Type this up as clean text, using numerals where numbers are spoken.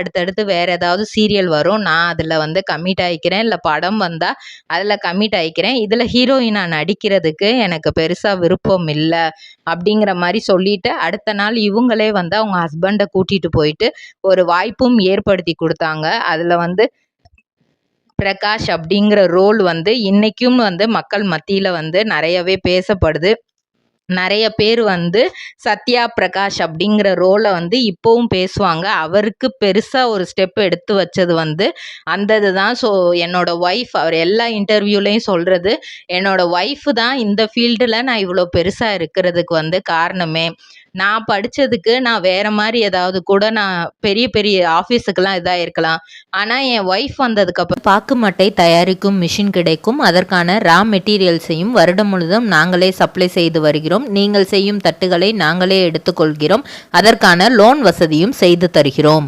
அடுத்தடுத்து வேற ஏதாவது சீரியல் வரும், நான் அதில் வந்து கமிட் ஆகிக்கிறேன், இல்லை படம் வந்தால் அதில் கமிட் ஆகிக்கிறேன், இதில் ஹீரோயினா நடிக்கிறதுக்கு எனக்கு பெருசாக விருப்பம் இல்லை அப்படிங்கிற மாதிரி சொல்லிட்டு அடுத்த நாள் இவங்களே வந்து அவங்க ஹஸ்பண்டை கூட்டிகிட்டு போயிட்டு ஒரு வாய்ப்பும் ஏற்படுத்தி கொடுத்தாங்க. அதில் வந்து பிரகாஷ் அப்படிங்கிற ரோல் வந்து இன்னைக்கும் வந்து மக்கள் மத்தியில் வந்து நிறையவே பேசப்படுது. நிறைய பேர் வந்து சத்யா பிரகாஷ் அப்படிங்கிற ரோலை வந்து இப்போவும் பேசுவாங்க. அவருக்கு பெருசாக ஒரு ஸ்டெப் எடுத்து வச்சது வந்து அந்த இதுதான். ஸோ என்னோட ஒய்ஃப், அவர் எல்லா இன்டர்வியூலையும் சொல்கிறது, என்னோட ஒய்ஃபு தான் இந்த ஃபீல்டில் நான் இவ்வளோ பெருசாக இருக்கிறதுக்கு வந்து காரணமே. நான் படித்ததுக்கு நான் வேறு மாதிரி ஏதாவது கூட நான் பெரிய பெரிய ஆஃபீஸுக்கெல்லாம் இதாக இருக்கலாம். ஆனால் என் ஒய்ஃப் வந்ததுக்கப்புறம் பாக்கு மட்டை தயாரிக்கும் மிஷின் கிடைக்கும். அதற்கான ரா மெட்டீரியல்ஸையும் வருடம் முழுதும் நாங்களே சப்ளை செய்து வருகிறோம். நீங்கள் செய்யும் தட்டுகளை நாங்களே எடுத்துக்கொள்கிறோம். அதற்கான லோன் வசதியும் செய்து தருகிறோம்.